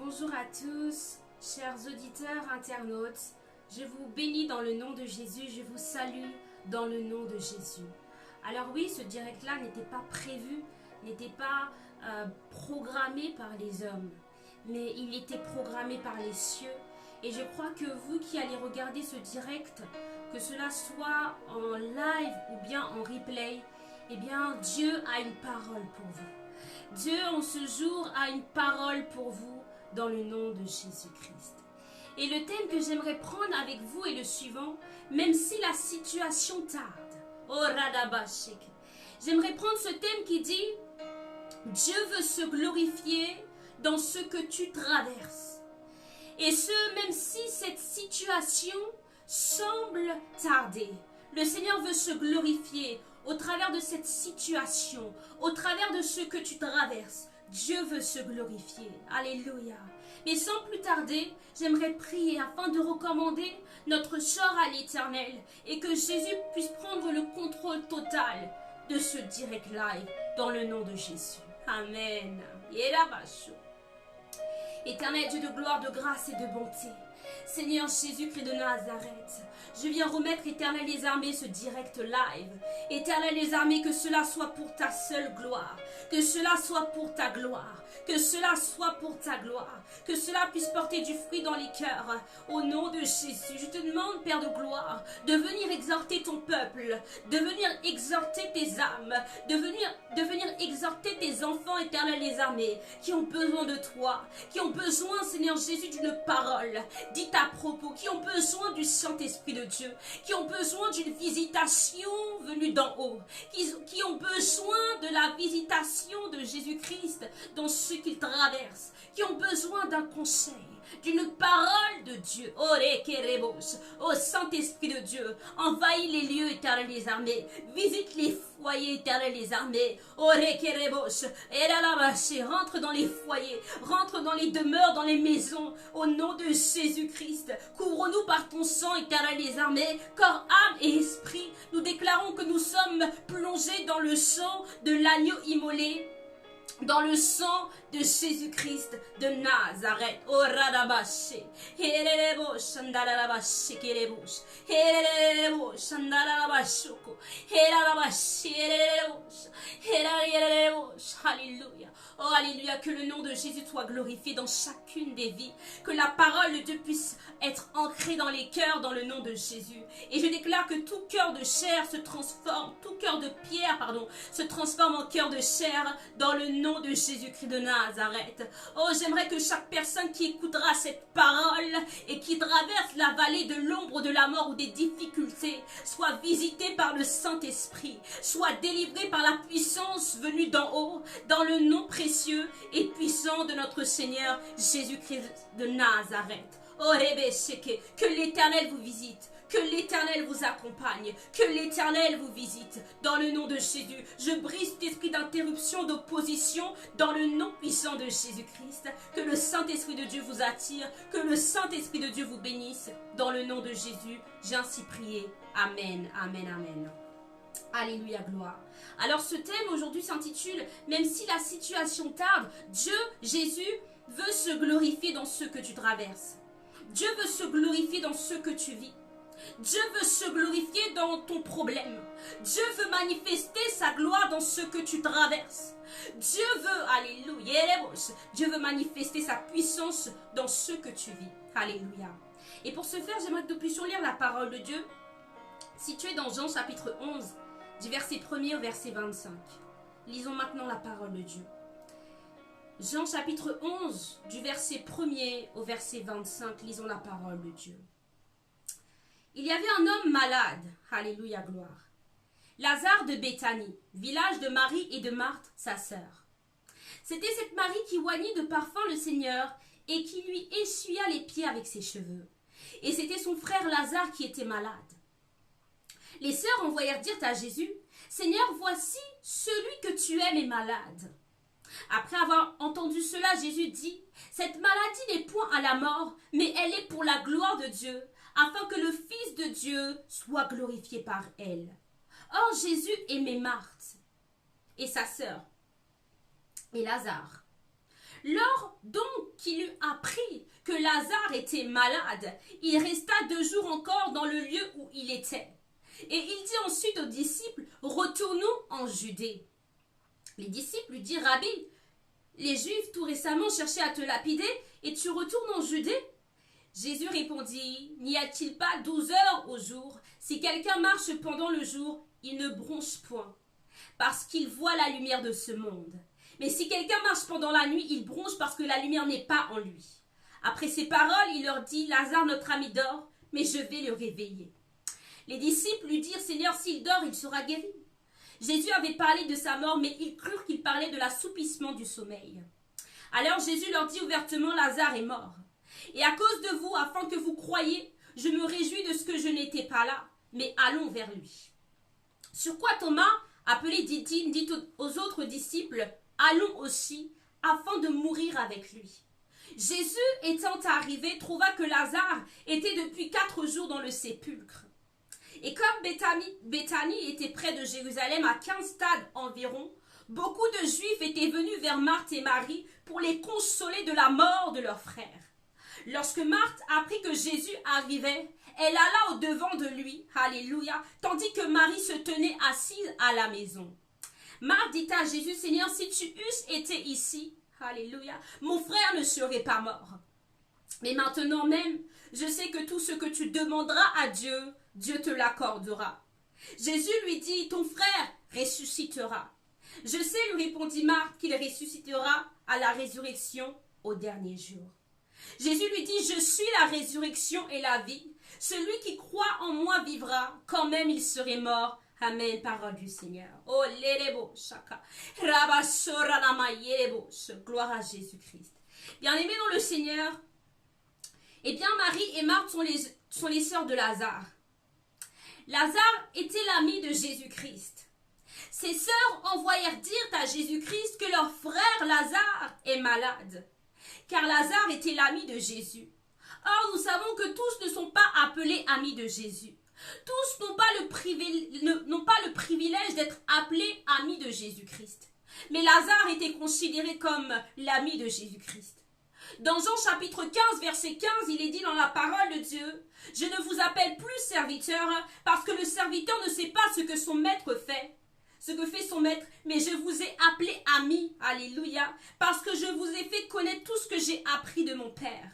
Bonjour à tous, chers auditeurs, internautes. Je vous bénis dans le nom de Jésus, je vous salue dans le nom de Jésus. Alors oui, ce direct-là n'était pas prévu, n'était pas programmé par les hommes, mais il était programmé par les cieux. Et je crois que vous qui allez regarder ce direct, que cela soit en live ou bien en replay, eh bien Dieu a une parole pour vous. Dieu en ce jour a une parole pour vous dans le nom de Jésus-Christ. Et le thème que j'aimerais prendre avec vous est le suivant, même si la situation tarde. Oh Radabashik. J'aimerais prendre ce thème qui dit, Dieu veut se glorifier dans ce que tu traverses. Et ce, même si cette situation semble tarder. Le Seigneur veut se glorifier au travers de cette situation, au travers de ce que tu traverses. Dieu veut se glorifier. Alléluia. Mais sans plus tarder, j'aimerais prier afin de recommander notre sort à l'Éternel et que Jésus puisse prendre le contrôle total de ce direct live dans le nom de Jésus. Amen. Éternel Dieu de gloire, de grâce et de bonté, Seigneur Jésus-Christ de Nazareth, je viens remettre, Éternel les armées, ce direct live. Éternel les armées, que cela soit pour ta seule gloire, que cela soit pour ta gloire, que cela soit pour ta gloire, que cela puisse porter du fruit dans les cœurs. Au nom de Jésus, je te demande, Père de gloire, de venir exhorter ton peuple, de venir exhorter tes âmes, de venir exhorter tes enfants, Éternel les armées, qui ont besoin de toi, qui ont besoin, Seigneur Jésus, d'une parole dite à propos, qui ont besoin du Saint-Esprit de Dieu, qui ont besoin d'une visitation venue d'en haut, qui ont besoin de la visitation de Jésus-Christ dans ce qu'ils traversent, qui ont besoin d'un conseil, d'une parole de Dieu. Oh Saint-Esprit de Dieu, envahis les lieux, Éternel les armées, visite les foyers, Éternel les armées. Rentre dans les foyers, rentre dans les demeures, dans les maisons, au nom de Jésus-Christ. Couvre-nous par ton sang, Éternel les armées, corps, âme et esprit. Nous déclarons que nous sommes plongés dans le sang de l'agneau immolé, dans le sang de Jésus-Christ de Nazareth. Oh Radabashi. Herebo Shandarabashi Kerebus. Herebo Shandarabashuko. Herabashi Herebus. Herebus. Alléluia. Oh Alléluia, que le nom de Jésus soit glorifié dans chacune des vies, que la parole de Dieu puisse être ancrée dans les cœurs dans le nom de Jésus. Et je déclare que tout cœur de chair se transforme, tout cœur de pierre, se transforme en cœur de chair dans le nom de Jésus-Christ de Nazareth. Oh, j'aimerais que chaque personne qui écoutera cette parole et qui traverse la vallée de l'ombre de la mort ou des difficultés soit visitée par le Saint-Esprit, soit délivrée par la puissance venue d'en haut, dans le nom précieux et puissant de notre Seigneur Jésus-Christ de Nazareth. Oh, que l'Éternel vous visite, que l'Éternel vous accompagne, que l'Éternel vous visite. Dans le nom de Jésus, je brise cet esprit d'interruption, d'opposition, dans le nom puissant de Jésus-Christ. Que le Saint-Esprit de Dieu vous attire, que le Saint-Esprit de Dieu vous bénisse. Dans le nom de Jésus, j'ai ainsi prié. Amen, amen, amen. Alléluia, gloire. Alors ce thème aujourd'hui s'intitule « Même si la situation tarde, Dieu, Jésus, veut se glorifier dans ce que tu traverses. Dieu veut se glorifier dans ce que tu vis. Dieu veut se glorifier dans ton problème. Dieu veut manifester sa gloire dans ce que tu traverses. Dieu veut, alléluia, Dieu veut manifester sa puissance dans ce que tu vis. Alléluia. Et pour ce faire, j'aimerais que nous puissions lire la parole de Dieu située dans Jean chapitre 11, du verset 1er au verset 25. Lisons maintenant la parole de Dieu. Jean chapitre 11, du verset 1er au verset 25, lisons la parole de Dieu. Il y avait un homme malade, alléluia, gloire, Lazare de Béthanie, village de Marie et de Marthe, sa sœur. C'était cette Marie qui oignit de parfum le Seigneur et qui lui essuya les pieds avec ses cheveux. Et c'était son frère Lazare qui était malade. Les sœurs envoyèrent dire à Jésus, « Seigneur, voici celui que tu aimes est malade. » Après avoir entendu cela, Jésus dit, « Cette maladie n'est point à la mort, mais elle est pour la gloire de Dieu, afin que le Fils de Dieu soit glorifié par elle. » Or Jésus aimait Marthe et sa sœur et Lazare. Lors donc qu'il eut appris que Lazare était malade, il resta 2 jours encore dans le lieu où il était. Et il dit ensuite aux disciples, retournons en Judée. Les disciples lui dirent, Rabbi, les Juifs tout récemment cherchaient à te lapider et tu retournes en Judée? Jésus répondit, n'y a-t-il pas 12 heures au jour? Si quelqu'un marche pendant le jour, il ne bronche point, parce qu'il voit la lumière de ce monde. Mais si quelqu'un marche pendant la nuit, il bronche parce que la lumière n'est pas en lui. Après ces paroles, il leur dit, Lazare, notre ami, dort, mais je vais le réveiller. Les disciples lui dirent, Seigneur, s'il dort, il sera guéri. Jésus avait parlé de sa mort, mais ils crurent qu'il parlait de l'assoupissement du sommeil. Alors Jésus leur dit ouvertement, Lazare est mort. Et à cause de vous, afin que vous croyiez, je me réjouis de ce que je n'étais pas là, mais allons vers lui. Sur quoi Thomas, appelé Didyme, dit aux autres disciples, allons aussi, afin de mourir avec lui. Jésus, étant arrivé, trouva que Lazare était depuis 4 jours dans le sépulcre. Et comme Béthanie était près de Jérusalem, à 15 stades environ, beaucoup de Juifs étaient venus vers Marthe et Marie pour les consoler de la mort de leur frère. Lorsque Marthe apprit que Jésus arrivait, elle alla au-devant de lui, alléluia, tandis que Marie se tenait assise à la maison. Marthe dit à Jésus, Seigneur, si tu eusses été ici, alléluia, mon frère ne serait pas mort. Mais maintenant même, je sais que tout ce que tu demanderas à Dieu, Dieu te l'accordera. Jésus lui dit, ton frère ressuscitera. Je sais, lui répondit Marthe, qu'il ressuscitera à la résurrection au dernier jour. Jésus lui dit, je suis la résurrection et la vie. Celui qui croit en moi vivra, quand même il serait mort. Amen, parole du Seigneur. Oh, l'élebo, chaka. Rabasora namayelebo. Gloire à Jésus-Christ. Bien-aimés dans le Seigneur, eh bien, Marie et Marthe sont les sœurs de Lazare. Lazare était l'ami de Jésus-Christ. Ses sœurs envoyèrent dire à Jésus-Christ que leur frère Lazare est malade, car Lazare était l'ami de Jésus. Or, nous savons que tous ne sont pas appelés amis de Jésus. Tous n'ont pas le privilège d'être appelés amis de Jésus-Christ. Mais Lazare était considéré comme l'ami de Jésus-Christ. Dans Jean chapitre 15, verset 15, il est dit dans la parole de Dieu, « Je ne vous appelle plus serviteur, parce que le serviteur ne sait pas ce que son maître fait, ce que fait son maître, mais je vous ai appelé ami, alléluia, parce que je vous ai fait connaître tout ce que j'ai appris de mon Père. »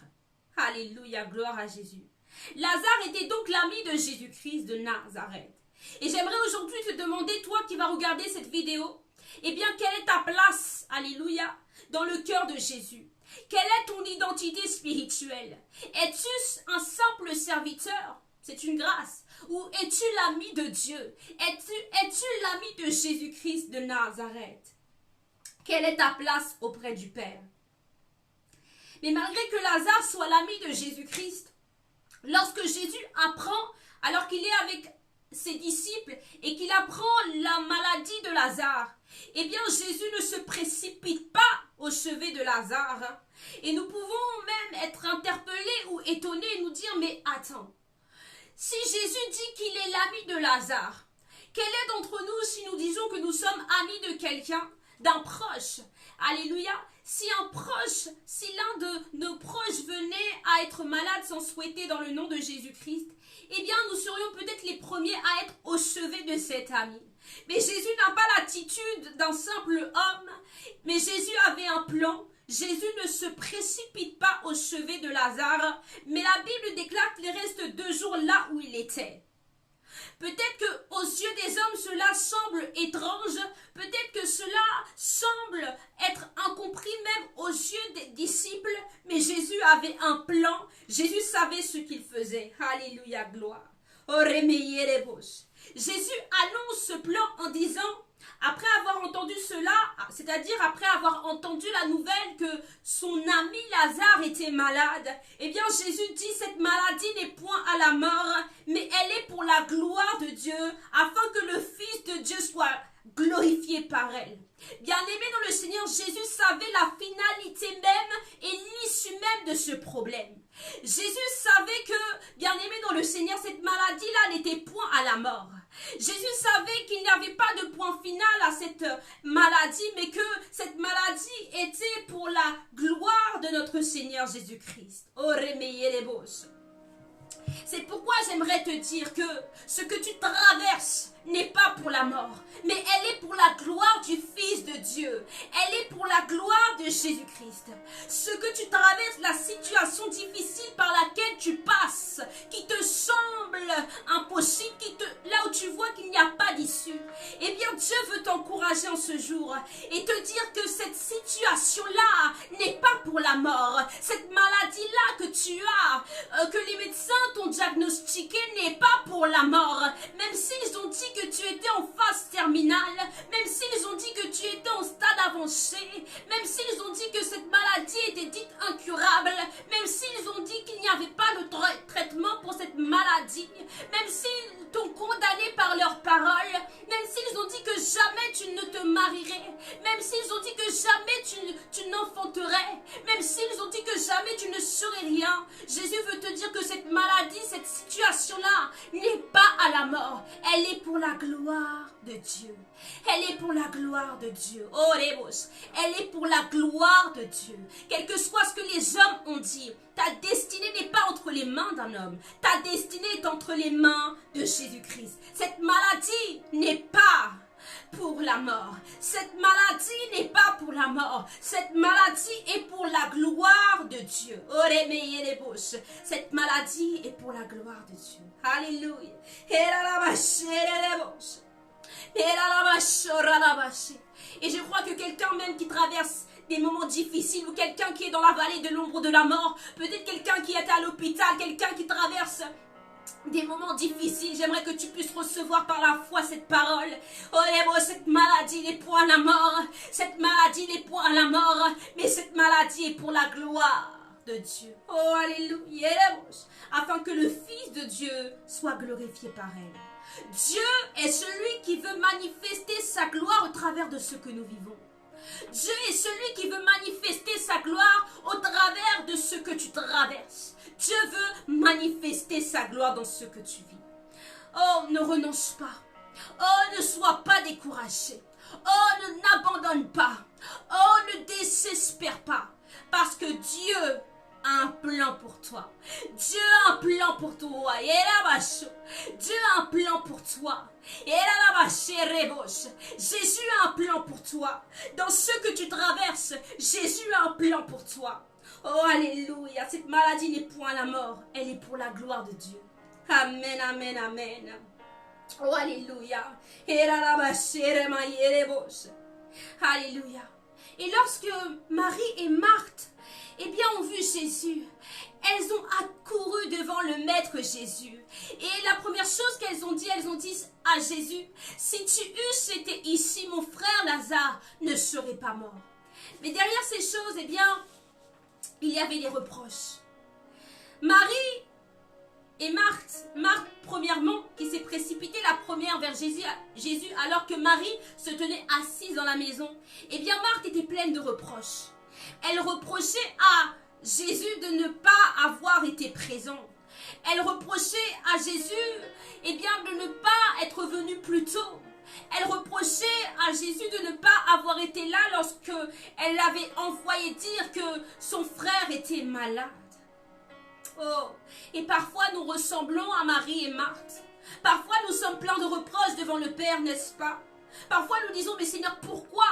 Alléluia, gloire à Jésus. Lazare était donc l'ami de Jésus-Christ de Nazareth. Et j'aimerais aujourd'hui te demander, toi qui vas regarder cette vidéo, eh bien, quelle est ta place, alléluia, dans le cœur de Jésus? Quelle est ton identité spirituelle? Es-tu un simple serviteur? C'est une grâce. Ou es-tu l'ami de Dieu? Es-tu l'ami de Jésus-Christ de Nazareth? Quelle est ta place auprès du Père? Mais malgré que Lazare soit l'ami de Jésus-Christ, lorsque Jésus apprend, alors qu'il est avec ses disciples et qu'il apprend la maladie de Lazare, eh bien Jésus ne se précipite pas au chevet de Lazare. Et nous pouvons même être interpellés ou étonnés et nous dire, mais attends, si Jésus dit qu'il est l'ami de Lazare, quel est d'entre nous si nous disons que nous sommes amis de quelqu'un, d'un proche? Alléluia. Si l'un de nos proches venait à être malade sans souhaiter dans le nom de Jésus-Christ, eh bien nous serions peut-être les premiers à être au chevet de cet ami. Mais Jésus n'a pas l'attitude d'un simple homme, mais Jésus avait un plan. Jésus ne se précipite pas au chevet de Lazare, mais la Bible déclare qu'il reste 2 jours là où il était. Peut-être que aux yeux des hommes cela semble étrange, peut-être que cela semble être incompris même aux yeux des disciples, mais Jésus avait un plan, Jésus savait ce qu'il faisait. Alléluia, gloire. Jésus annonce ce plan en disant, après avoir entendu cela, c'est-à-dire après avoir entendu la nouvelle que son ami Lazare était malade, eh bien Jésus dit, cette maladie n'est point à la mort, mais elle est pour la gloire de Dieu, afin que le Fils de Dieu soit glorifié par elle. Bien-aimé dans le Seigneur, Jésus savait la finalité même et l'issue même de ce problème. Jésus savait que, bien-aimé dans le Seigneur, cette maladie-là n'était point à la mort. Jésus savait qu'il n'y avait pas de point final à cette maladie, mais que cette maladie était pour la gloire Seigneur Jésus-Christ. Oh, rémeillez les bosses. C'est pourquoi j'aimerais te dire que ce que tu traverses n'est pas pour la mort, mais elle est pour la gloire du Fils de Dieu. Elle est pour la gloire de Jésus-Christ. Ce que tu traverses, la situation difficile par laquelle tu passes, qui te semble impossible, là où tu vois qu'il n'y a pas d'issue, eh bien Dieu veut t'encourager en ce jour et te dire que cette situation-là n'est pas pour la mort. Cette maladie-là que tu as, que les médecins t'ont diagnostiqué n'est pas pour la mort. Même s'ils ont dit que tu étais en phase terminale, même s'ils ont dit que tu étais en stade avancé, même s'ils ont dit que cette maladie était dite incurable, même s'ils ont dit qu'il n'y avait pas de traitement pour cette maladie, même s'ils t'ont condamné par leurs paroles, même s'ils ont dit que jamais tu ne te marierais, même s'ils ont dit que jamais tu n'enfanterais, même s'ils ont dit que jamais tu ne serais rien, Jésus veut te dire que cette maladie, cette situation-là n'est pas à la mort, elle est pour la gloire de Dieu. Elle est pour la gloire de Dieu. Oh, Rebos, elle est pour la gloire de Dieu. Quel que soit ce que les hommes ont dit, ta destinée n'est pas entre les mains d'un homme. Ta destinée est entre les mains de Jésus-Christ. Cette maladie n'est pas pour la mort. Cette maladie n'est pas pour la mort. Cette maladie est pour la gloire de Dieu. Cette maladie est pour la gloire de Dieu. Alléluia. Et je crois que quelqu'un même qui traverse des moments difficiles ou quelqu'un qui est dans la vallée de l'ombre de la mort, peut-être quelqu'un qui est à l'hôpital, quelqu'un qui traverse des moments difficiles, j'aimerais que tu puisses recevoir par la foi cette parole. Oh, cette maladie n'est point à la mort, cette maladie n'est point à la mort, mais cette maladie est pour la gloire de Dieu. Oh, alléluia, afin que le Fils de Dieu soit glorifié par elle. Dieu est celui qui veut manifester sa gloire au travers de ce que nous vivons. Dieu est celui qui veut manifester sa gloire au travers de ce que tu traverses. Dieu veut manifester sa gloire dans ce que tu vis. Oh, ne renonce pas. Oh, ne sois pas découragé. Oh, n'abandonne pas. Oh, ne désespère pas. Parce que Dieu a un plan pour toi. Dieu a un plan pour toi. Dieu a un plan pour toi. Jésus a un plan pour toi. Dans ce que tu traverses, Jésus a un plan pour toi. Oh, alléluia. Cette maladie n'est point la mort. Elle est pour la gloire de Dieu. Amen, amen, amen. Oh, alléluia. Alléluia. Et lorsque Marie et Marthe, eh bien, ont vu Jésus, elles ont accouru devant le Maître Jésus. Et la première chose qu'elles ont dit à Jésus, si tu eusses été ici, mon frère Lazare ne serait pas mort. Mais derrière ces choses, eh bien, il y avait des reproches. Marie et Marthe, premièrement, qui s'est précipitée la première vers Jésus alors que Marie se tenait assise dans la maison, eh bien, Marthe était pleine de reproches. Elle reprochait à Jésus de ne pas avoir été présent. Elle reprochait à Jésus, eh bien, de ne pas être venu plus tôt. Elle reprochait à Jésus de ne pas avoir été là lorsque elle l'avait envoyé dire que son frère était malade. Oh, et parfois nous ressemblons à Marie et Marthe. Parfois nous sommes pleins de reproches devant le Père, n'est-ce pas? Parfois nous disons, mais Seigneur, pourquoi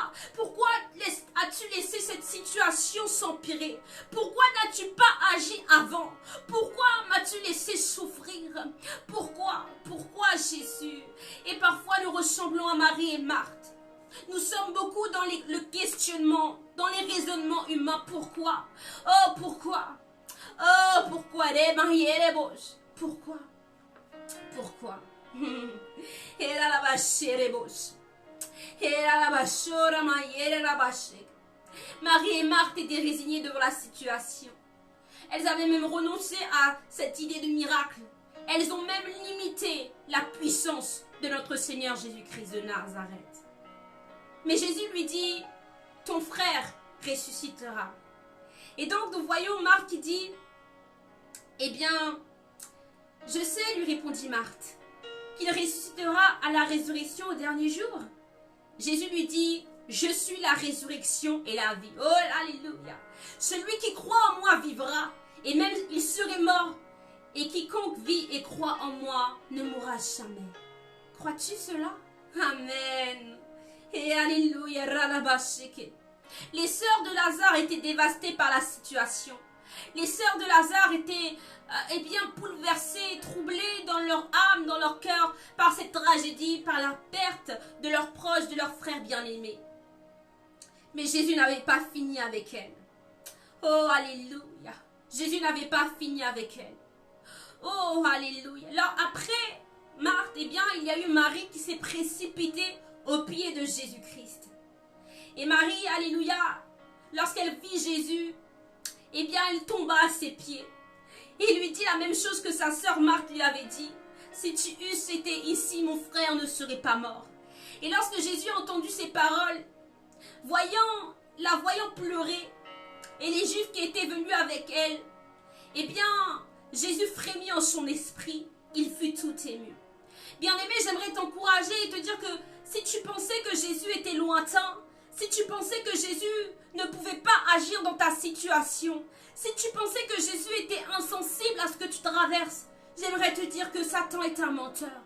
as-tu laissé cette situation s'empirer? Pourquoi n'as-tu pas agi avant? Pourquoi m'as-tu laissé souffrir? Pourquoi Jésus? Et parfois nous ressemblons à Marie et Marthe. Nous sommes beaucoup dans le questionnement, dans les raisonnements humains. Pourquoi? Oh, pourquoi? Oh, pourquoi? Pourquoi? Pourquoi? Marie et Marthe étaient résignées devant la situation. Elles avaient même renoncé à cette idée de miracle. Elles ont même limité la puissance de notre Seigneur Jésus-Christ de Nazareth. Mais Jésus lui dit, ton frère ressuscitera. Et donc nous voyons Marthe qui dit, eh bien, je sais, lui répondit Marthe, qu'il ressuscitera à la résurrection au dernier jour. Jésus lui dit, Je suis la résurrection et la vie. Oh, alléluia. Celui qui croit en moi vivra, et même il serait mort. Et quiconque vit et croit en moi ne mourra jamais. Crois-tu cela? Amen. Et alléluia. Les sœurs de Lazare étaient dévastées par la situation. Les sœurs de Lazare étaient bien bouleversées, troublées dans leur âme, dans leur cœur, par cette tragédie, par la perte de leurs proches, de leurs frères bien-aimés. Mais Jésus n'avait pas fini avec elles. Oh, alléluia. Jésus n'avait pas fini avec elles. Oh, alléluia. Alors après Marthe, eh bien, il y a eu Marie qui s'est précipitée aux pieds de Jésus-Christ. Et Marie, alléluia, lorsqu'elle vit Jésus, eh bien, elle tomba à ses pieds. Et lui dit la même chose que sa sœur Marthe lui avait dit. Si tu eusses été ici, mon frère ne serait pas mort. Et lorsque Jésus a entendu ces paroles, la voyant pleurer, et les Juifs qui étaient venus avec elle, eh bien, Jésus frémit en son esprit. Il fut tout ému. Bien-aimé, j'aimerais t'encourager et te dire que si tu pensais que Jésus était lointain, si tu pensais que Jésus ne pouvait pas agir dans ta situation, si tu pensais que Jésus était insensible à ce que tu traverses, j'aimerais te dire que Satan est un menteur.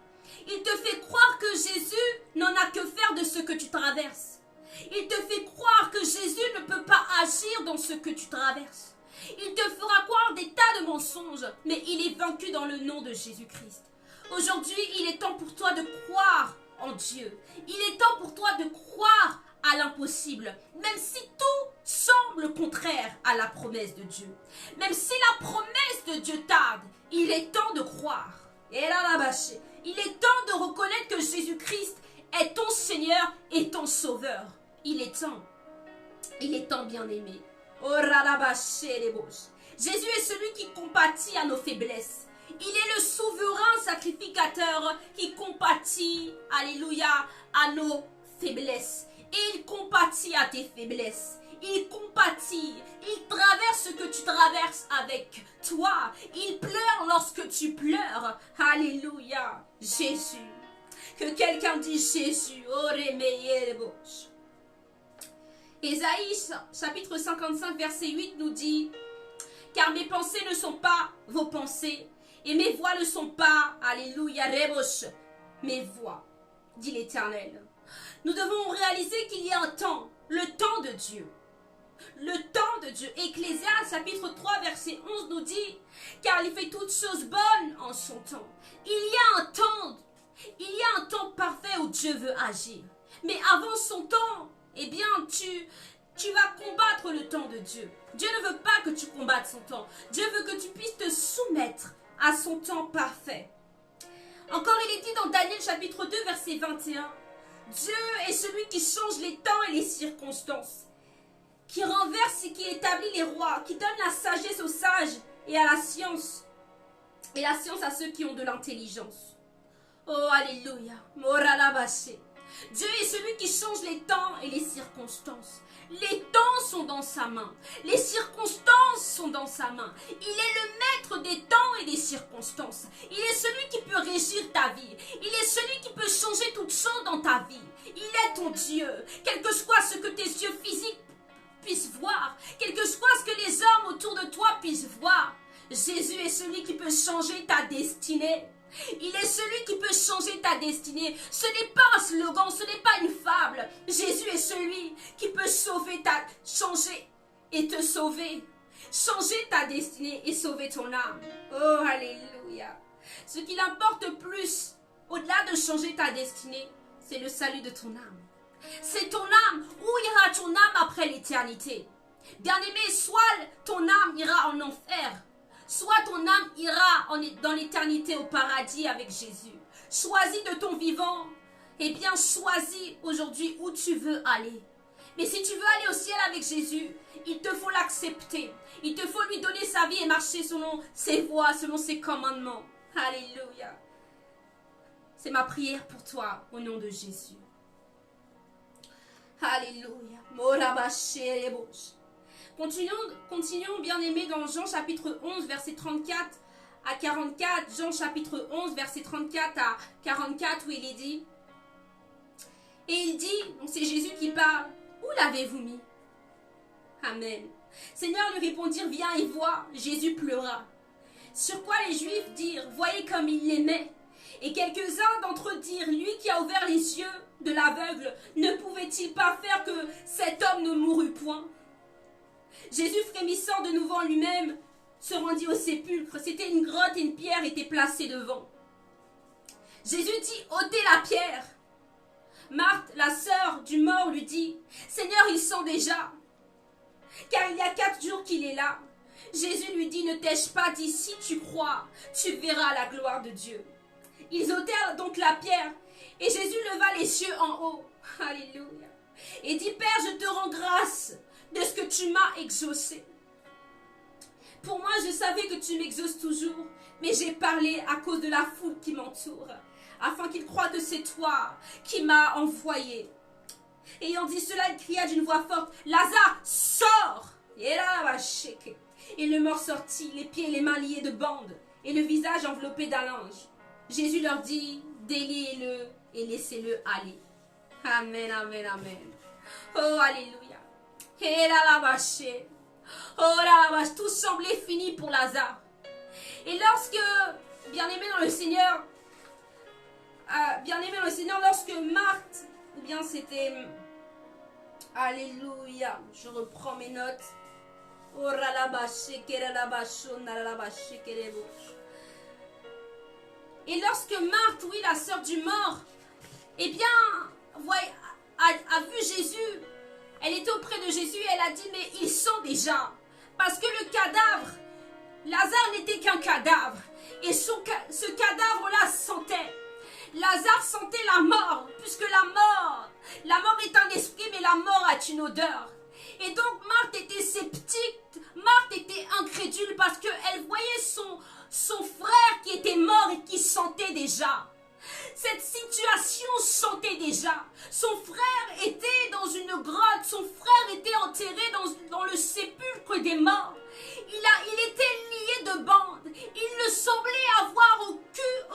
Il te fait croire que Jésus n'en a que faire de ce que tu traverses. Il te fait croire que Jésus ne peut pas agir dans ce que tu traverses. Il te fera croire des tas de mensonges, mais il est vaincu dans le nom de Jésus-Christ. Aujourd'hui, il est temps pour toi de croire en Dieu. Il est temps pour toi de croire à l'impossible, même si tout semble contraire à la promesse de Dieu. Même si la promesse de Dieu tarde, il est temps de croire. Et là, il est temps de reconnaître que Jésus-Christ est ton Seigneur et ton Sauveur. Il est temps, bien-aimé. Jésus est celui qui compatit à nos faiblesses. Il est le souverain sacrificateur qui compatit, alléluia, à nos faiblesses. Et il compatit à tes faiblesses. Il compatit. Il traverse ce que tu traverses avec toi. Il pleure lorsque tu pleures. Alléluia. Jésus. Que quelqu'un dise Jésus. Ésaïe chapitre 55 verset 8 nous dit: car mes pensées ne sont pas vos pensées et mes voix ne sont pas, alléluia, mes voix, dit l'Éternel. Nous devons réaliser qu'il y a un temps, le temps de Dieu. Le temps de Dieu. Ecclésiaste chapitre 3 verset 11 nous dit: car il fait toutes choses bonnes en son temps. Il y a un temps parfait où Dieu veut agir. Mais avant son temps, eh bien, tu vas combattre le temps de Dieu. Dieu ne veut pas que tu combattes son temps. Dieu veut que tu puisses te soumettre à son temps parfait. Encore, il est dit dans Daniel chapitre 2 verset 21, Dieu est celui qui change les temps et les circonstances, qui renverse et qui établit les rois, qui donne la sagesse aux sages et à la science à ceux qui ont de l'intelligence. Oh, alléluia. Dieu est celui qui change les temps et les circonstances. Les temps sont dans sa main. Les circonstances sont dans sa main. Il est le maître des temps et des circonstances. Il est celui qui peut régir ta vie. Il est celui qui peut changer toutes choses dans ta vie. Il est ton Dieu. Quel que soit ce que tes yeux physiques puissent voir, quel que soit ce que les hommes autour de toi puissent voir, Jésus est celui qui peut changer ta destinée. Il est celui qui peut changer ta destinée. Ce n'est pas un slogan, ce n'est pas une fable. Jésus est celui qui peut changer et te sauver. Changer ta destinée et sauver ton âme. Oh, alléluia. Ce qui l'importe plus, au-delà de changer ta destinée, c'est le salut de ton âme. C'est ton âme. Où ira ton âme après l'éternité? Bien-aimé, soit ton âme ira en enfer, soit ton âme ira dans l'éternité au paradis avec Jésus. Choisis de ton vivant. Eh bien, choisis aujourd'hui où tu veux aller. Mais si tu veux aller au ciel avec Jésus, il te faut l'accepter. Il te faut lui donner sa vie et marcher selon ses voies, selon ses commandements. Alléluia. C'est ma prière pour toi, au nom de Jésus. Alléluia. Continuons bien-aimés dans Jean chapitre 11 verset 34 à 44. Jean chapitre 11 verset 34 à 44 où il est dit: Et il dit, donc c'est Jésus qui parle, où l'avez-vous mis? Amen. Seigneur lui répondirent, viens et vois. Jésus pleura. Sur quoi les Juifs dirent, voyez comme il l'aimait. Et quelques-uns d'entre eux dirent, lui qui a ouvert les yeux de l'aveugle, ne pouvait-il pas faire que cet homme ne mourût point? Jésus, frémissant de nouveau en lui-même, se rendit au sépulcre. C'était une grotte et une pierre était placée devant. Jésus dit, ôtez la pierre. Marthe, la sœur du mort, lui dit, Seigneur, il sent déjà, car il y a 4 jours qu'il est là. Jésus lui dit, ne t'ai-je pas dit, si tu crois, tu verras la gloire de Dieu. Ils ôtèrent donc la pierre, et Jésus leva les cieux en haut. Alléluia. Et dit, Père, je te rends grâce de ce que tu m'as exaucé. Pour moi, je savais que tu m'exauces toujours, mais j'ai parlé à cause de la foule qui m'entoure, afin qu'ils croient que c'est toi qui m'as envoyé. Ayant dit cela, il cria d'une voix forte, Lazare, sors! Et là, et le mort sortit, les pieds et les mains liés de bandes, et le visage enveloppé d'un linge. Jésus leur dit, déliez-le et laissez-le aller. Amen, amen, amen. Oh, alléluia. Et là, la vache. Oh là là, tout semblait fini pour Lazare. Et lorsque, bien-aimé dans le Seigneur, lorsque Marthe, ou bien c'était, alléluia, je reprends mes notes. Oh là là, et lorsque Marthe, oui, la sœur du mort, eh bien, a vu Jésus, elle était auprès de Jésus et elle a dit, mais il sent déjà. Parce que le cadavre, Lazare n'était qu'un cadavre. Et ce cadavre-là sentait. Lazare sentait la mort, puisque la mort est un esprit, mais la mort a une odeur. Et donc Marthe était sceptique, Marthe était incrédule parce qu'elle voyait son frère qui était mort et qui sentait déjà. Cette situation sentait déjà. Son frère était dans une grotte, son frère était enterré dans le sépulcre des morts. Il était lié de bandes. Il ne semblait avoir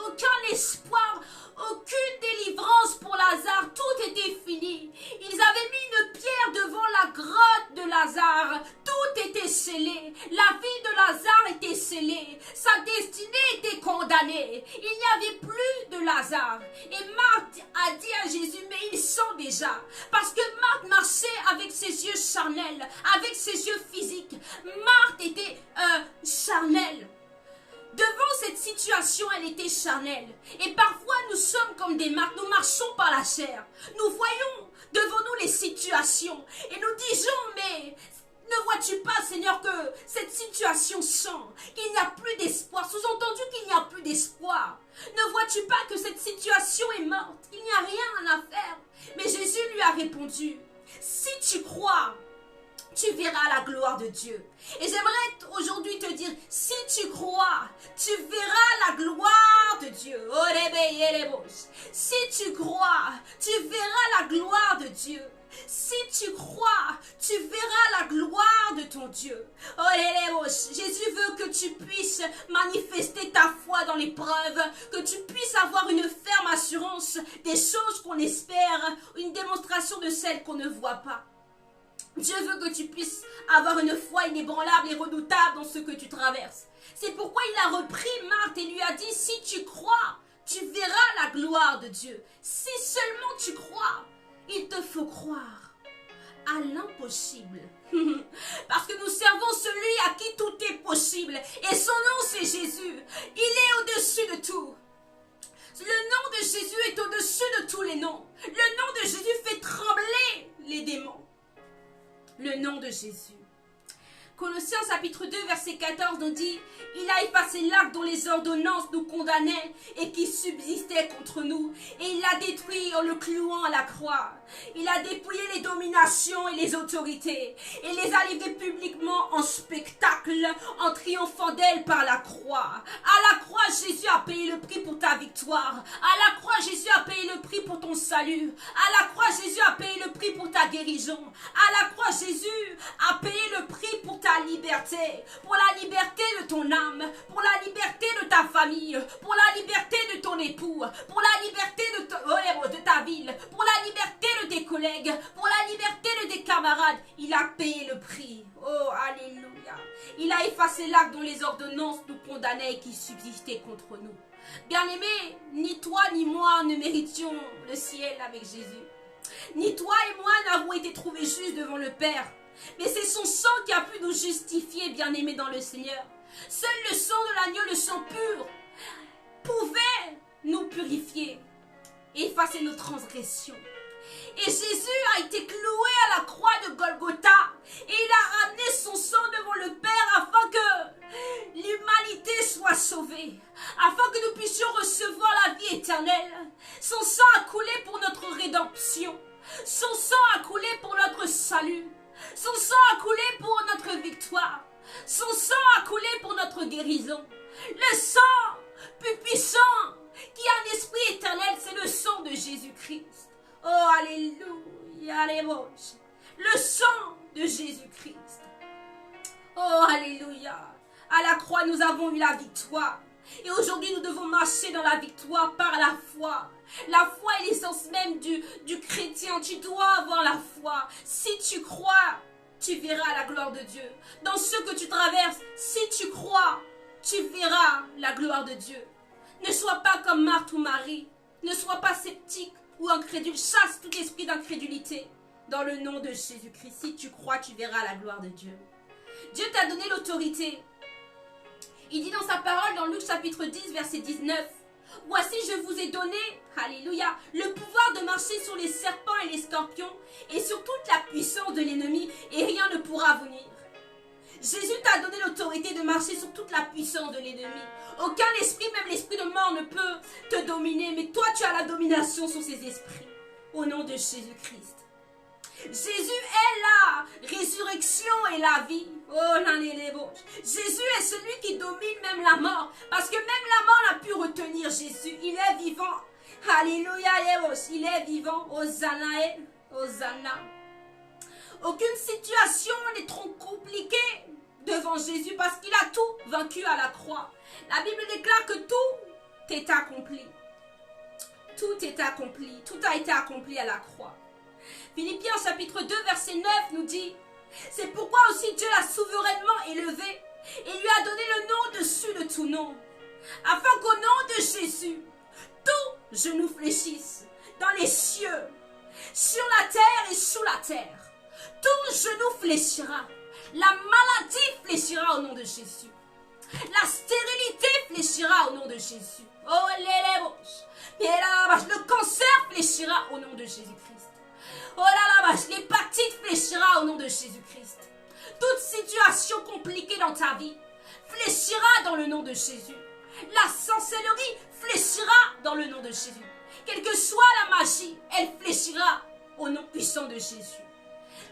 aucun espoir, aucune délivrance pour Lazare. Tout était fini. Ils avaient mis une pierre devant la grotte de Lazare. Tout était scellé. La vie de Lazare était scellée. Sa destinée était condamnée. Il n'y avait plus de Lazare. Et Marthe a dit à Jésus, mais il sent déjà. Parce que Marthe marchait avec ses yeux charnels, avec ses yeux physiques. Marthe était charnelle. Devant cette situation, elle était charnelle. Et parfois, nous sommes comme des Marthes. Nous marchons par la chair. Nous voyons devant nous les situations. Et nous disons, mais ne vois-tu pas, Seigneur, que cette situation sent qu'il n'y a plus d'espoir. Sous-entendu qu'il n'y a plus d'espoir. Ne vois-tu pas que cette situation est morte? Il n'y a rien à faire. Mais Jésus lui a répondu, si tu crois, tu verras la gloire de Dieu. Et j'aimerais aujourd'hui te dire, si tu crois, tu verras la gloire de Dieu. Si tu crois, tu verras la gloire de Dieu. Si tu crois, tu verras la gloire de ton Dieu. Jésus veut que tu puisses manifester ta foi dans l'épreuve, que tu puisses avoir une ferme assurance des choses qu'on espère, une démonstration de celles qu'on ne voit pas. Dieu veut que tu puisses avoir une foi inébranlable et redoutable dans ce que tu traverses. C'est pourquoi il a repris Marthe et lui a dit, si tu crois, tu verras la gloire de Dieu. Si seulement tu crois, il te faut croire à l'impossible. Parce que nous servons celui à qui tout est possible. Et son nom c'est Jésus. Il est au-dessus de tout. Le nom de Jésus est au-dessus de tous les noms. Le nom de Jésus fait trembler les démons. Le nom de Jésus. Colossiens chapitre 2 verset 14 nous dit, il a effacé l'acte dont les ordonnances nous condamnaient et qui subsistait contre nous, et il l'a détruit en le clouant à la croix. Il a dépouillé les dominations et les autorités et les a livrées publiquement en spectacle en triomphant d'elles par la croix. À la croix, Jésus a payé le prix pour ta victoire. À la croix, Jésus a payé le prix pour ton salut. À la croix, Jésus a payé le prix pour ta guérison. À la croix, Jésus a payé le prix pour ta liberté, pour la liberté de ton âme, pour la liberté de ta famille, pour la liberté de ton époux, pour la liberté de ta ville, pour la liberté de tes collègues, pour la liberté de tes camarades. Il a payé le prix. Oh, alléluia. Il a effacé l'acte dont les ordonnances nous condamnaient et qui subsistaient contre nous. Bien-aimés, ni toi ni moi ne méritions le ciel avec Jésus. Ni toi et moi n'avons été trouvés justes devant le Père. Mais c'est son sang qui a pu nous justifier, bien-aimés dans le Seigneur. Seul le sang de l'agneau, le sang pur, pouvait nous purifier et effacer nos transgressions. Et Jésus a été cloué à la croix de Golgotha. Et il a ramené son sang devant le Père afin que l'humanité soit sauvée. Afin que nous puissions recevoir la vie éternelle. Son sang a coulé pour notre rédemption. Son sang a coulé pour notre salut. Son sang a coulé pour notre victoire. Son sang a coulé pour notre guérison. Le sang plus puissant qui a un esprit éternel, c'est le sang de Jésus-Christ. Oh, alléluia, alléluia. Le sang de Jésus-Christ. Oh, alléluia. À la croix, nous avons eu la victoire. Et aujourd'hui, nous devons marcher dans la victoire par la foi. La foi est l'essence même du chrétien. Tu dois avoir la foi. Si tu crois, tu verras la gloire de Dieu. Dans ce que tu traverses, si tu crois, tu verras la gloire de Dieu. Ne sois pas comme Marthe ou Marie. Ne sois pas sceptique ou incrédule. Chasse tout esprit d'incrédulité. Dans le nom de Jésus-Christ, si tu crois, tu verras la gloire de Dieu. Dieu t'a donné l'autorité. Il dit dans sa parole, dans Luc chapitre 10, verset 19, « Voici, je vous ai donné, alléluia, le pouvoir de marcher sur les serpents et les scorpions et sur toute la puissance de l'ennemi, et rien ne pourra vous nuire. » Jésus t'a donné l'autorité de marcher sur toute la puissance de l'ennemi. Aucun esprit, même l'esprit de mort, ne peut te dominer, mais toi, tu as la domination sur ces esprits. Au nom de Jésus-Christ. Jésus est la résurrection et la vie. Oh, Jésus est celui qui domine même la mort. Parce que même la mort n'a pu retenir Jésus. Il est vivant. Alléluia. Il est vivant. Hosanna. Hosanna. Aucune situation n'est trop compliquée devant Jésus parce qu'il a tout vaincu à la croix. La Bible déclare que tout est accompli. Tout est accompli. Tout a été accompli à la croix. Philippiens chapitre 2 verset 9 nous dit: c'est pourquoi aussi Dieu l'a souverainement élevé et lui a donné le nom dessus de tout nom, afin qu'au nom de Jésus, tout genou fléchisse dans les cieux, sur la terre et sous la terre. Tout genou fléchira. La maladie fléchira au nom de Jésus. La stérilité fléchira au nom de Jésus. Oh, le cancer fléchira au nom de Jésus-Christ. Oh là là, l'hépatite fléchira au nom de Jésus-Christ. Toute situation compliquée dans ta vie fléchira dans le nom de Jésus. La sorcellerie fléchira dans le nom de Jésus. Quelle que soit la magie, elle fléchira au nom puissant de Jésus.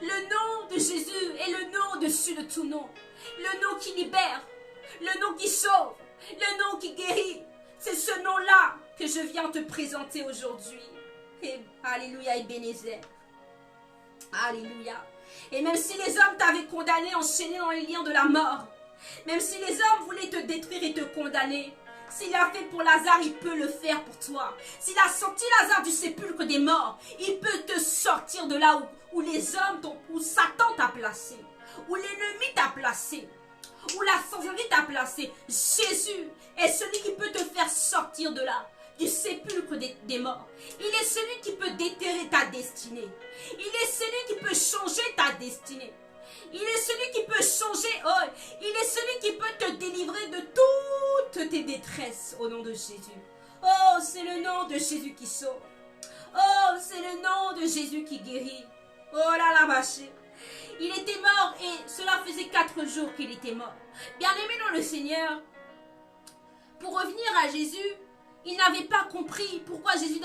Le nom de Jésus est le nom au-dessus de tout nom. Le nom qui libère, le nom qui sauve, le nom qui guérit. C'est ce nom-là que je viens te présenter aujourd'hui. Alléluia, Ebenezer. Alléluia. Et même si les hommes t'avaient condamné, enchaîné dans les liens de la mort, même si les hommes voulaient te détruire et te condamner, s'il a fait pour Lazare, il peut le faire pour toi. S'il a sorti Lazare du sépulcre des morts, il peut te sortir de là où les hommes, où Satan t'a placé, où l'ennemi t'a placé, où la sorcellerie t'a placé. Jésus est celui qui peut te faire sortir de là, du sépulcre des morts. Il est celui qui peut déterrer ta destinée. Il est celui qui peut changer ta destinée. Il est celui qui peut changer. Oh, il est celui qui peut te délivrer de toutes tes détresses au nom de Jésus. Oh, c'est le nom de Jésus qui sauve. Oh, c'est le nom de Jésus qui guérit. Oh là là, vache. Il était mort et cela faisait 4 jours qu'il était mort. Bien-aimé dans le Seigneur, pour revenir à Jésus, il n'avait pas compris pourquoi Jésus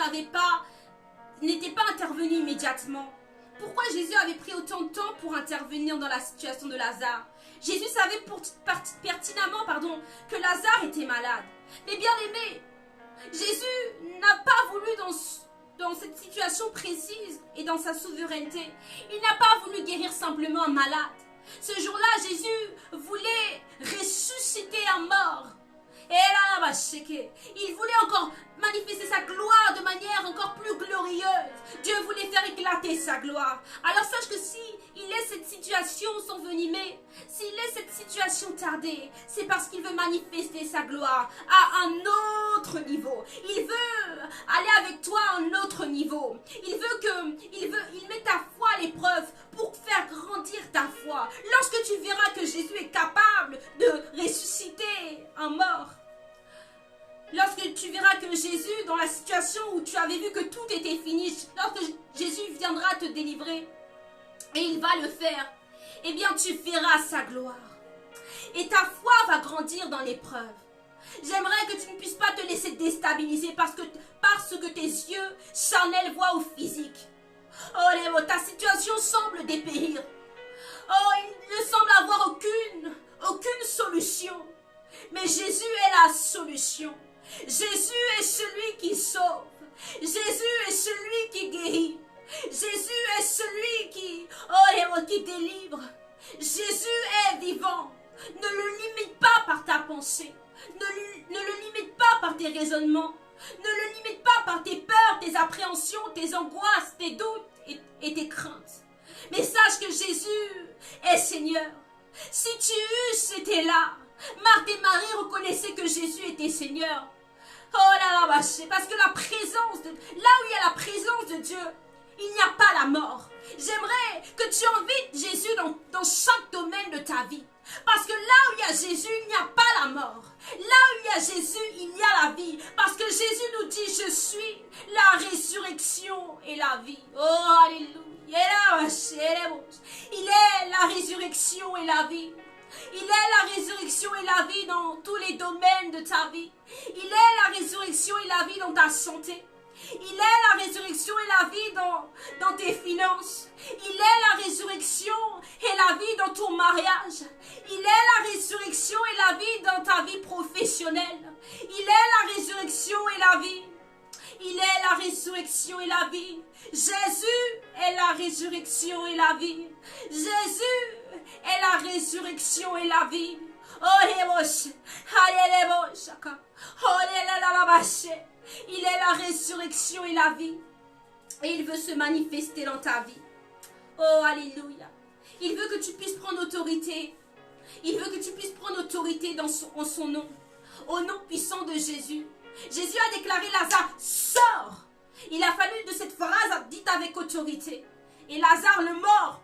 n'était pas intervenu immédiatement. Pourquoi Jésus avait pris autant de temps pour intervenir dans la situation de Lazare. Jésus savait pertinemment que Lazare était malade. Mais bien aimé, Jésus n'a pas voulu dans cette situation précise et dans sa souveraineté, il n'a pas voulu guérir simplement un malade. Ce jour-là, Jésus voulait ressusciter un mort. Et là, Il voulait encore manifester sa gloire de manière encore plus glorieuse. Dieu voulait faire éclater sa gloire. Alors sache que si il laisse cette situation s'envenimer, s'il laisse cette situation tarder, c'est parce qu'il veut manifester sa gloire à un autre niveau. Il veut aller avec toi à un autre niveau. Il met ta foi à l'épreuve pour faire grandir ta foi. Lorsque tu verras que Jésus est capable de ressusciter un mort, lorsque tu verras que Jésus, dans la situation où tu avais vu que tout était fini, lorsque Jésus viendra te délivrer, et il va le faire, eh bien tu verras sa gloire. Et ta foi va grandir dans l'épreuve. J'aimerais que tu ne puisses pas te laisser déstabiliser parce que tes yeux charnels voient au physique. Oh, ta situation semble dépérir. Oh, il ne semble avoir aucune solution. Mais Jésus est la solution. Jésus est celui qui sauve. Jésus est celui qui guérit. Jésus est celui qui délivre. Jésus est vivant. Ne le limite pas par ta pensée. Ne le limite pas par tes raisonnements. Ne le limite pas par tes peurs, tes appréhensions, tes angoisses, tes doutes et tes craintes. Mais sache que Jésus est Seigneur. Si tu eusses été là, Marthe et Marie reconnaissaient que Jésus était Seigneur. Oh là là, parce que là où il y a la présence de Dieu, il n'y a pas la mort. J'aimerais que tu invites Jésus dans chaque domaine de ta vie. Parce que là où il y a Jésus, il n'y a pas la mort. Là où il y a Jésus, il y a la vie. Parce que Jésus nous dit, je suis la résurrection et la vie. Oh, alléluia. Il est la résurrection et la vie. Il est la résurrection et la vie dans tous les domaines de ta vie. Il est la résurrection et la vie dans ta santé. Il est la résurrection et la vie dans tes finances. Il est la résurrection et la vie dans ton mariage. Il est la résurrection et la vie dans ta vie professionnelle. Il est la résurrection et la vie. Il est la résurrection et la vie. Jésus est la résurrection et la vie. Jésus est la résurrection et la vie. Il est la résurrection et la vie. Et il veut se manifester dans ta vie. Oh, alléluia. Il veut que tu puisses prendre autorité. Il veut que tu puisses prendre autorité en son nom. Au nom puissant de Jésus. Jésus a déclaré, Lazare, sors. Il a fallu de cette phrase dite avec autorité. Et Lazare, le mort,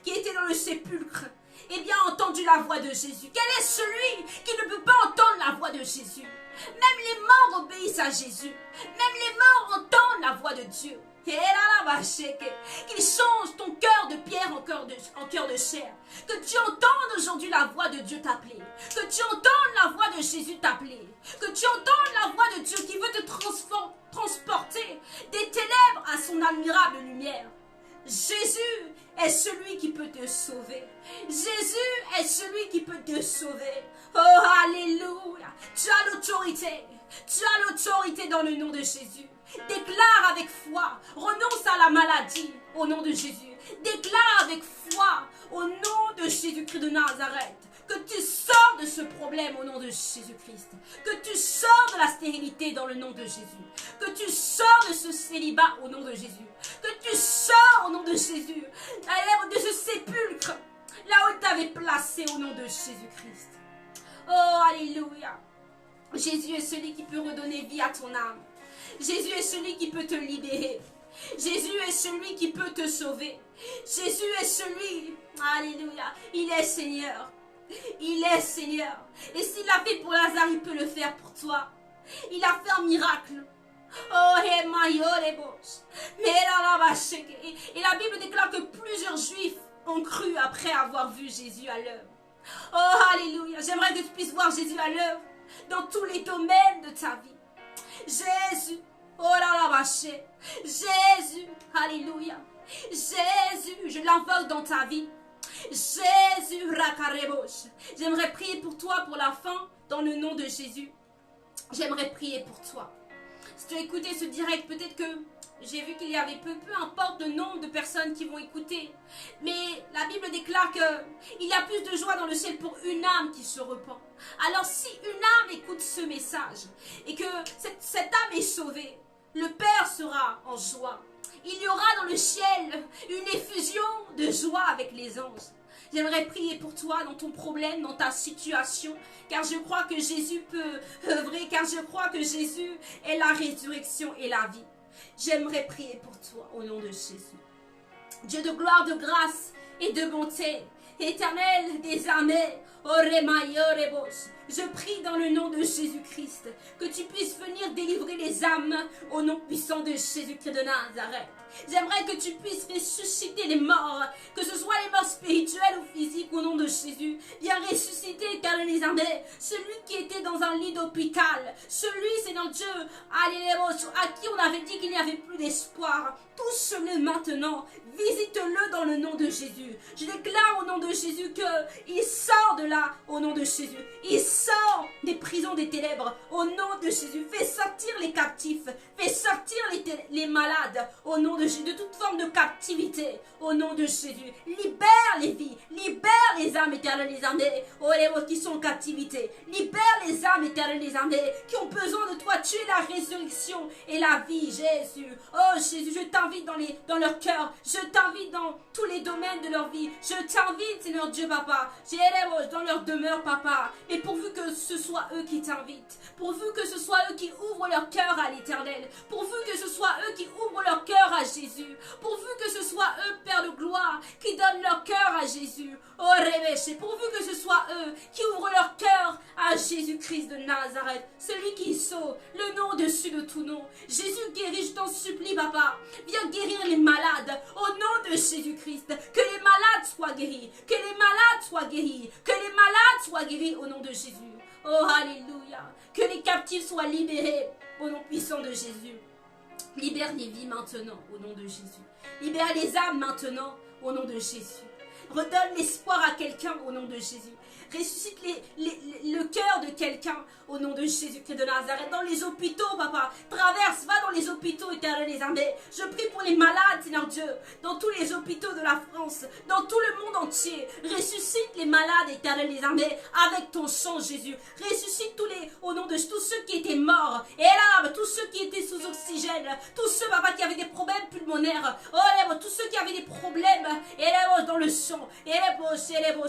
qui était dans le sépulcre, eh bien, a entendu la voix de Jésus. Quel est celui qui ne peut pas entendre la voix de Jésus? Même les morts obéissent à Jésus. Même les morts entendent la voix de Dieu. Qu'il change ton cœur de pierre en cœur de chair. Que tu entendes aujourd'hui la voix de Dieu t'appeler. Que tu entendes la voix de Jésus t'appeler. Que tu entendes la voix de Dieu qui veut te transporter des ténèbres à son admirable lumière. Jésus est celui qui peut te sauver. Jésus est celui qui peut te sauver. Oh, alléluia. Tu as l'autorité. Tu as l'autorité dans le nom de Jésus. Déclare avec foi. Renonce à la maladie au nom de Jésus. Déclare avec foi au nom de Jésus-Christ de Nazareth. Que tu sors de ce problème au nom de Jésus-Christ. Que tu sors de la stérilité dans le nom de Jésus. Que tu sors de ce célibat au nom de Jésus. Que tu sors au nom de Jésus. De ce sépulcre. Là où il t'avait placé au nom de Jésus-Christ. Oh, alléluia. Jésus est celui qui peut redonner vie à ton âme. Jésus est celui qui peut te libérer. Jésus est celui qui peut te sauver. Jésus est celui, alléluia, il est Seigneur. Il est Seigneur. Et s'il l'a fait pour Lazare, il peut le faire pour toi. Il a fait un miracle. Oh, et la Bible déclare que plusieurs Juifs ont cru après avoir vu Jésus à l'œuvre. Oh, alléluia. J'aimerais que tu puisses voir Jésus à l'œuvre dans tous les domaines de ta vie. Jésus, oh là là, Jésus, alléluia. Jésus, je l'invoque dans ta vie. Jésus, Rakarebosh. J'aimerais prier pour toi pour la fin dans le nom de Jésus. J'aimerais prier pour toi. Si tu as écouté ce direct, peut-être que j'ai vu qu'il y avait peu importe le nombre de personnes qui vont écouter. Mais la Bible déclare qu'il y a plus de joie dans le ciel pour une âme qui se repent. Alors si une âme écoute ce message et que cette âme est sauvée, le Père sera en joie. Il y aura dans le ciel une effusion de joie avec les anges. J'aimerais prier pour toi dans ton problème, dans ta situation, car je crois que Jésus peut œuvrer, car je crois que Jésus est la résurrection et la vie. J'aimerais prier pour toi au nom de Jésus. Dieu de gloire, de grâce et de bonté, Éternel des armées, je prie dans le nom de Jésus-Christ que tu puisses venir délivrer les âmes au nom puissant de Jésus-Christ de Nazareth. J'aimerais que tu puisses ressusciter les morts, que ce soit les morts spirituelles ou physiques au nom de Jésus. Viens ressusciter, Éternel des armées, celui qui était dans un lit d'hôpital, celui, Seigneur Dieu, à qui on avait dit qu'il n'y avait plus d'espoir. Touche-le maintenant, visite-le dans le nom de Jésus. Je déclare au nom de Jésus qu'il sort de là, au nom de Jésus. Il sort des prisons des ténèbres, au nom de Jésus. Fais sortir les captifs, fais sortir les malades, au nom de Jésus, de toute forme de captivité, au nom de Jésus. Libère les vies, libère les âmes éternelles des armées, oh les mots qui sont en captivité. Libère les âmes éternelles des armées, qui ont besoin de toi. Tu es la résurrection et la vie, Jésus. Oh Jésus, je t'invite dans leur cœur, je t'invite dans tous les domaines de leur vie. Je t'invite, Seigneur Dieu, Papa, dans leur demeure, Papa. Et pourvu que ce soit eux qui t'invitent, pourvu que ce soit eux qui ouvrent leur cœur à l'Éternel, pourvu que ce soit eux qui ouvrent leur cœur à Jésus, pourvu que ce soit eux, Père de gloire, qui donnent leur cœur à Jésus. Oh Réveché, pourvu que ce soit eux qui ouvrent leur cœur à Jésus-Christ de Nazareth, celui qui sauve, le nom au-dessus de tout nom. Jésus guérit, je t'en supplie, Papa. Viens guérir les malades au nom de Jésus-Christ. Que les malades soient guéris, que les malades soient guéris, que les malades soient guéris au nom de Jésus. Oh, alléluia. Que les captifs soient libérés au nom puissant de Jésus. Libère les vies maintenant au nom de Jésus. Libère les âmes maintenant au nom de Jésus. Redonne l'espoir à quelqu'un au nom de Jésus. Ressuscite le cœur de quelqu'un au nom de Jésus-Christ de Nazareth. Dans les hôpitaux, Papa, traverse, va dans les hôpitaux, Éternel des armées. Je prie pour les malades, Seigneur Dieu, dans tous les hôpitaux de la France, dans tout le monde entier. Ressuscite les malades, Éternel des armées, avec ton sang, Jésus. Ressuscite au nom de tous ceux qui étaient morts. Et là, tous ceux qui étaient sous oxygène, tous ceux, Papa, qui avaient des problèmes pulmonaires. Oh, là, tous ceux qui avaient des problèmes, et là, dans le sang. Et là,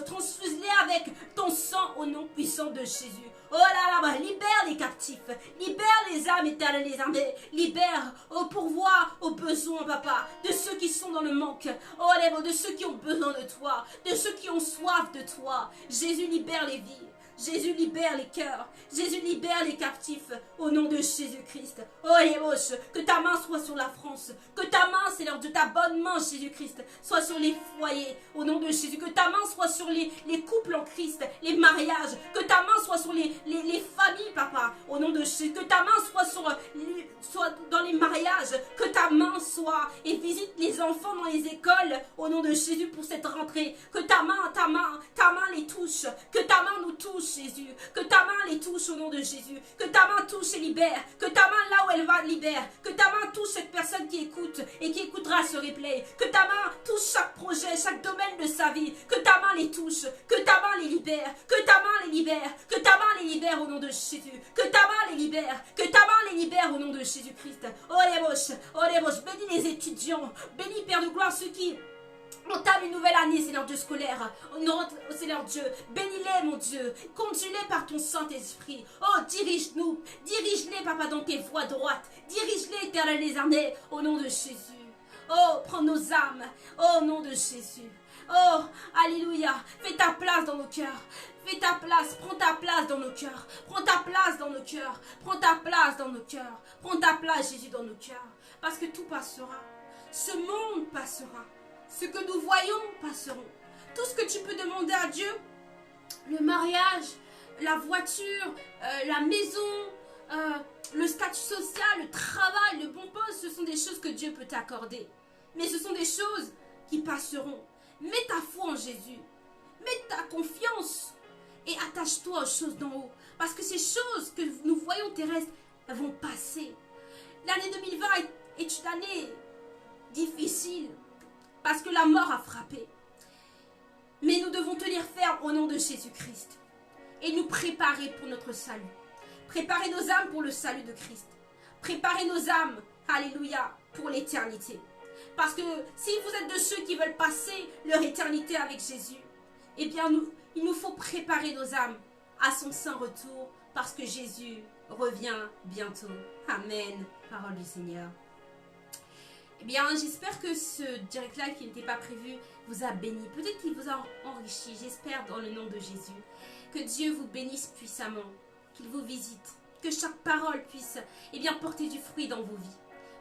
transfuse-les avec ton sang au nom puissant de Jésus. Oh là là, libère les captifs, libère les âmes éternelles des armées, libère au pourvoir, aux besoins, Papa, de ceux qui sont dans le manque, oh de ceux qui ont besoin de toi, de ceux qui ont soif de toi. Jésus, libère les vies. Jésus libère les cœurs. Jésus libère les captifs au nom de Jésus-Christ. Oh Yéhosh, que ta main soit sur la France. Que ta main, Seigneur Dieu, ta bonne main, Jésus-Christ, soit sur les foyers au nom de Jésus. Que ta main soit sur les couples en Christ, les mariages. Que ta main soit sur les familles, Papa, au nom de Jésus. Que ta main soit dans les mariages. Que ta main soit et visite les enfants dans les écoles au nom de Jésus pour cette rentrée. Que ta main les touche. Que ta main nous touche, Jésus, que ta main les touche au nom de Jésus, que ta main touche et libère, que ta main là où elle va libère, que ta main touche cette personne qui écoute et qui écoutera ce replay, que ta main touche chaque projet, chaque domaine de sa vie, que ta main les touche, que ta main les libère, que ta main les libère, que ta main les libère au nom de Jésus, que ta main les libère, que ta main les libère au nom de Jésus-Christ. Oh les moches, bénis les étudiants, bénis Père de gloire ceux qui entame une nouvelle année, Seigneur Dieu, scolaire. Seigneur Dieu, bénis-les, mon Dieu. Conduis-les par ton Saint-Esprit. Oh, dirige-nous. Dirige-les, Papa, dans tes voies droites. Dirige-les, Éternel des armées, au nom de Jésus. Oh, prends nos âmes. Oh, au nom de Jésus. Oh, alléluia. Fais ta place dans nos cœurs. Fais ta place. Prends ta place dans nos cœurs. Prends ta place dans nos cœurs. Prends ta place dans nos cœurs. Prends ta place, Jésus, dans nos cœurs. Parce que tout passera. Ce monde passera. Ce que nous voyons passeront. Tout ce que tu peux demander à Dieu, le mariage, la voiture, la maison, le statut social, le travail, le bon poste, ce sont des choses que Dieu peut t'accorder. Mais ce sont des choses qui passeront. Mets ta foi en Jésus. Mets ta confiance et attache-toi aux choses d'en haut. Parce que ces choses que nous voyons terrestres, elles vont passer. L'année 2020 est une année difficile parce que la mort a frappé. Mais nous devons tenir ferme au nom de Jésus-Christ et nous préparer pour notre salut. Préparer nos âmes pour le salut de Christ. Préparer nos âmes, alléluia, pour l'éternité. Parce que si vous êtes de ceux qui veulent passer leur éternité avec Jésus, eh bien il nous faut préparer nos âmes à son saint retour parce que Jésus revient bientôt. Amen. Parole du Seigneur. Eh bien, j'espère que ce direct live qui n'était pas prévu vous a béni. Peut-être qu'il vous a enrichi. J'espère dans le nom de Jésus. Que Dieu vous bénisse puissamment. Qu'il vous visite. Que chaque parole puisse porter du fruit dans vos vies.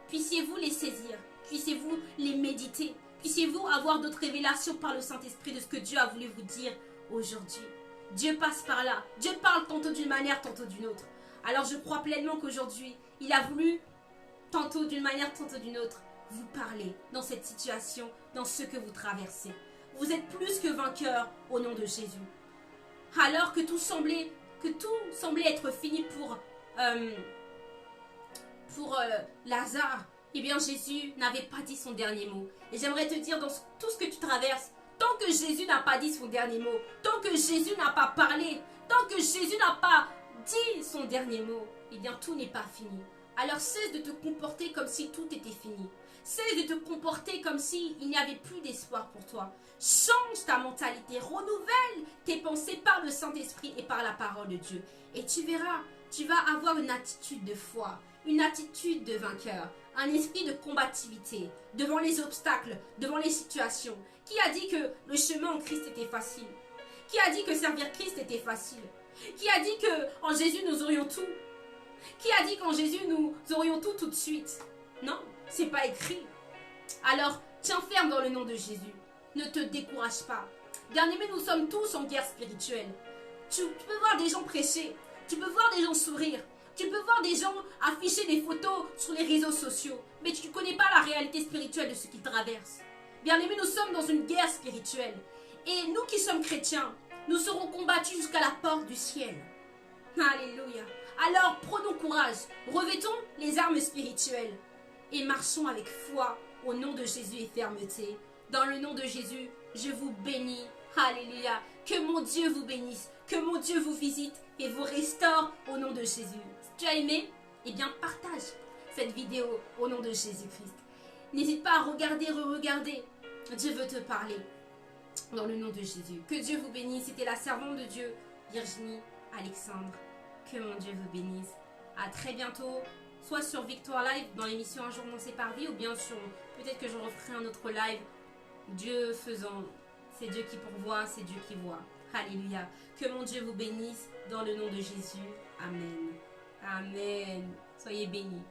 Puissiez-vous les saisir. Puissiez-vous les méditer. Puissiez-vous avoir d'autres révélations par le Saint-Esprit de ce que Dieu a voulu vous dire aujourd'hui. Dieu passe par là. Dieu parle tantôt d'une manière, tantôt d'une autre. Alors je crois pleinement qu'aujourd'hui, il a voulu, tantôt d'une manière, tantôt d'une autre, vous parler dans cette situation, dans ce que vous traversez. Vous êtes plus que vainqueurs au nom de Jésus. Alors que tout semblait être fini pour Lazare, eh bien Jésus n'avait pas dit son dernier mot. Et j'aimerais te dire, dans tout ce que tu traverses, tant que Jésus n'a pas dit son dernier mot, tant que Jésus n'a pas parlé, tant que Jésus n'a pas dit son dernier mot, eh bien tout n'est pas fini. Alors cesse de te comporter comme si tout était fini. Cesse de te comporter comme s'il n'y avait plus d'espoir pour toi. Change ta mentalité, renouvelle tes pensées par le Saint-Esprit et par la parole de Dieu. Et tu verras, tu vas avoir une attitude de foi, une attitude de vainqueur, un esprit de combativité devant les obstacles, devant les situations. Qui a dit que le chemin en Christ était facile? Qui a dit que servir Christ était facile? Qui a dit qu'en Jésus nous aurions tout? Qui a dit qu'en Jésus nous aurions tout de suite? Non, c'est pas écrit. Alors, tiens ferme dans le nom de Jésus. Ne te décourage pas. Bien-aimés, nous sommes tous en guerre spirituelle. Tu peux voir des gens prêcher. Tu peux voir des gens sourire. Tu peux voir des gens afficher des photos sur les réseaux sociaux. Mais tu ne connais pas la réalité spirituelle de ce qu'ils traversent. Bien-aimés, nous sommes dans une guerre spirituelle. Et nous qui sommes chrétiens, nous serons combattus jusqu'à la porte du ciel. Alléluia. Alors, prenons courage. Revêtons les armes spirituelles. Et marchons avec foi au nom de Jésus et fermeté. Dans le nom de Jésus, je vous bénis. Alléluia. Que mon Dieu vous bénisse. Que mon Dieu vous visite et vous restaure au nom de Jésus. Si tu as aimé, eh bien partage cette vidéo au nom de Jésus-Christ. N'hésite pas à regarder, re-regarder. Dieu veut te parler dans le nom de Jésus. Que Dieu vous bénisse. C'était la servante de Dieu, Virginie Alexandre. Que mon Dieu vous bénisse. À très bientôt. Soit sur Victoire Live dans l'émission Un jour non c'est par vie, ou bien sur, peut-être que je referai un autre live. Dieu faisant, c'est Dieu qui pourvoit, c'est Dieu qui voit. Alléluia. Que mon Dieu vous bénisse dans le nom de Jésus. Amen. Amen. Soyez bénis.